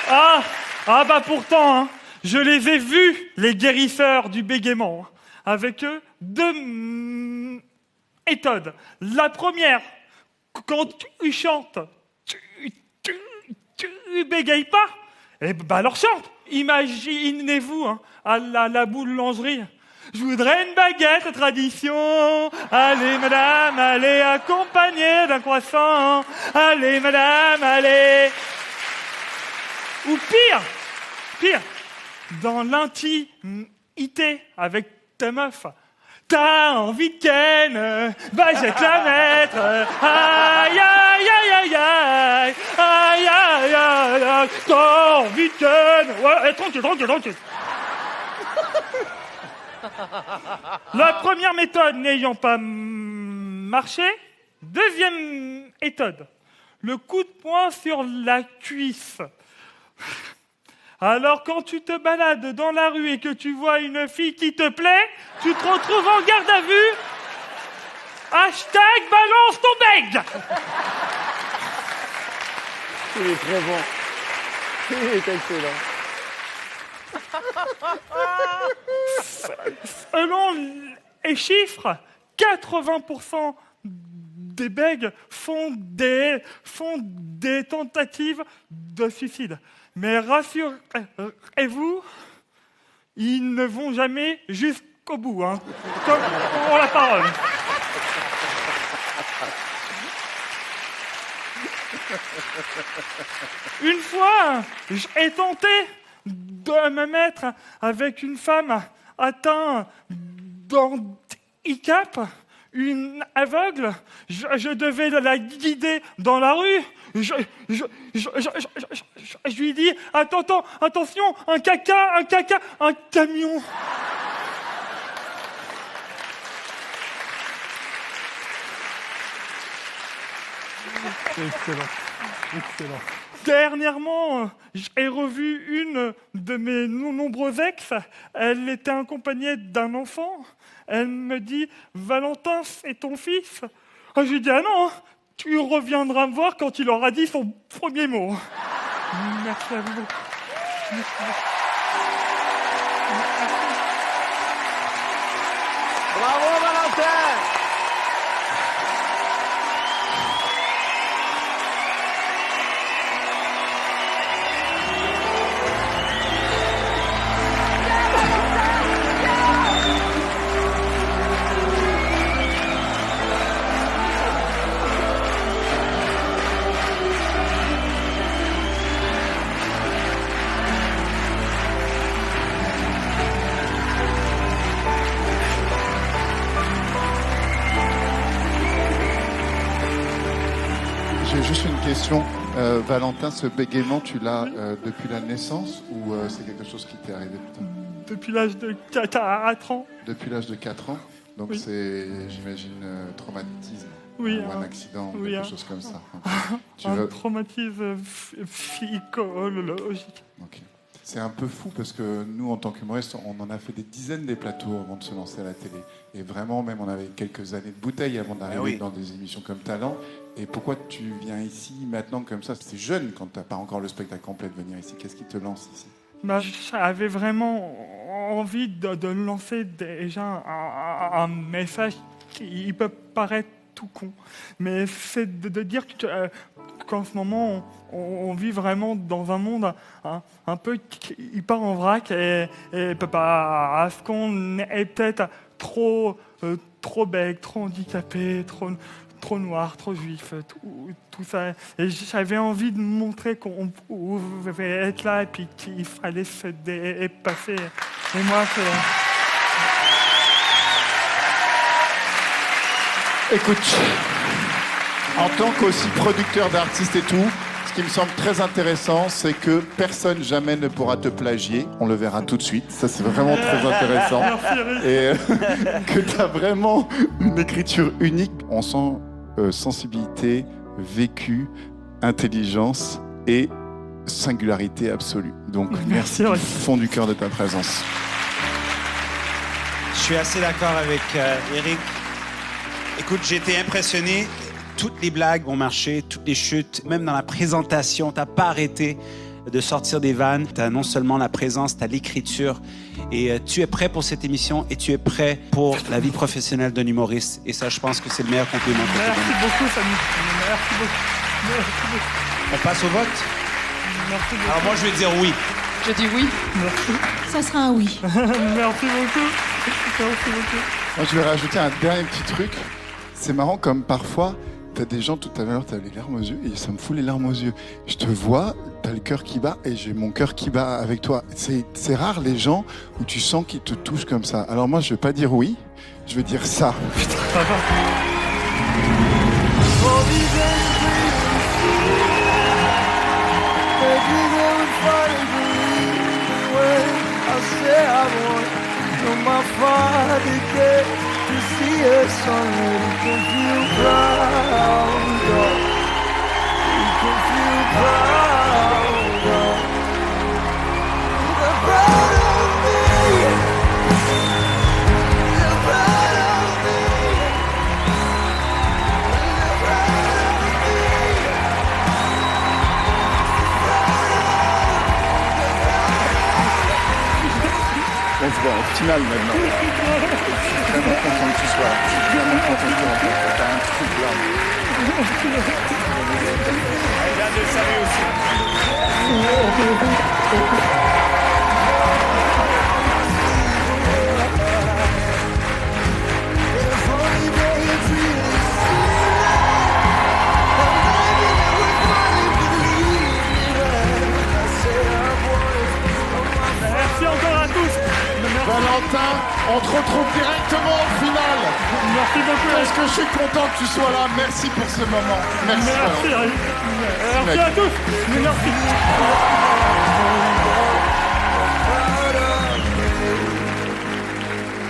Bah pourtant, hein, je les ai vus, les guérisseurs du bégaiement. Avec eux, deux méthodes. La première, quand tu chantes, tu bégayes pas, alors chante. Imaginez-vous, hein, à la boulangerie. Je voudrais une baguette tradition. Allez, madame, allez, accompagnée d'un croissant. Allez, madame, allez. Ou pire, dans l'intimité avec ta meuf. T'as envie de ken, bah je vais te la mettre. Aïe, aïe, aïe, aïe, aïe, aïe, aïe, aïe, aïe. T'as envie de ken. Ouais, tranquille. La première méthode n'ayant pas marché, deuxième méthode, le coup de poing sur la cuisse. Alors quand tu te balades dans la rue et que tu vois une fille qui te plaît, tu te retrouves en garde à vue. Hashtag balance ton beg. Il est très bon. Il est excellent. Selon les chiffres, 80% des bègues font des tentatives de suicide. Mais rassurez-vous, ils ne vont jamais jusqu'au bout, hein, comme pour la parole. Une fois, j'ai tenté de me mettre avec une femme atteinte d'handicap, une aveugle. Je devais la guider dans la rue. Je lui dis attention, un caca, un camion. Excellent. Dernièrement, j'ai revu une de mes nombreux ex. Elle était accompagnée d'un enfant. Elle me dit « Valentin, c'est ton fils ?» Je lui dis « Ah non, tu reviendras me voir quand il aura dit son premier mot. » Merci à vous. Bravo Valentin. J'ai juste une question. Valentin, ce bégaiement, tu l'as depuis la naissance ou c'est quelque chose qui t'est arrivé plus tard ? Depuis l'âge de 4 ans. Depuis l'âge de 4 ans. Donc oui. C'est, j'imagine, traumatisme ou un accident, quelque chose comme ça. Un traumatisme psychologique. Okay. C'est un peu fou parce que nous, en tant qu'humoristes, on en a fait des dizaines des plateaux avant de se lancer à la télé. Et vraiment, même, on avait quelques années de bouteille avant d'arriver dans des émissions comme Talent. Et pourquoi tu viens ici maintenant comme ça ? C'est jeune quand tu n'as pas encore le spectacle complet de venir ici. Qu'est-ce qui te lance ici ? J'avais vraiment envie de lancer déjà un message qui peut paraître tout con. Mais c'est de dire qu'en ce moment, on vit vraiment dans un monde un peu qui part en vrac et parce qu'on est peut-être trop bègue, trop handicapé, trop noir, trop juif, tout ça. Et j'avais envie de montrer qu'on pouvait être là et puis qu'il fallait se dépasser. Et moi, Écoute, en tant qu'aussi producteur d'artistes et tout, ce qui me semble très intéressant, c'est que personne jamais ne pourra te plagier. On le verra tout de suite. Ça, c'est vraiment très intéressant. Et que tu as vraiment une écriture unique. On sent sensibilité, vécu, intelligence et singularité absolue. Donc, merci du fond du cœur de ta présence. Je suis assez d'accord avec Eric. Écoute, j'ai été impressionné. Toutes les blagues ont marché, toutes les chutes, même dans la présentation, t'as pas arrêté. de sortir des vannes. Tu as non seulement la présence, tu as l'écriture. Et tu es prêt pour cette émission et tu es prêt pour la vie professionnelle d'un humoriste. Et ça, je pense que c'est le meilleur compliment. Merci beaucoup, Samy. Merci beaucoup. Merci beaucoup. On passe au vote? Merci beaucoup. Alors moi, je vais dire oui. Je dis oui. Merci. Ça sera un oui. Merci beaucoup. Merci beaucoup. Moi, je vais rajouter un dernier petit truc. C'est marrant comme parfois, t'as des gens tout à l'heure, t'as les larmes aux yeux et ça me fout les larmes aux yeux. Je te vois, t'as le cœur qui bat et j'ai mon cœur qui bat avec toi. C'est rare les gens où tu sens qu'ils te touchent comme ça. Alors moi, je vais pas dire oui, je vais dire ça. Ça va. On se voit au final maintenant. Je suis vraiment content que tu sois là. Je suis vraiment content que tu rencontres. T'as un truc là. Il a de salut aussi. Merci encore à tous. Valentin, on te retrouve directement au final. Merci beaucoup. Parce que je suis content que tu sois là. Merci pour ce moment. Merci. Merci. Valentin. Merci à tous. Merci.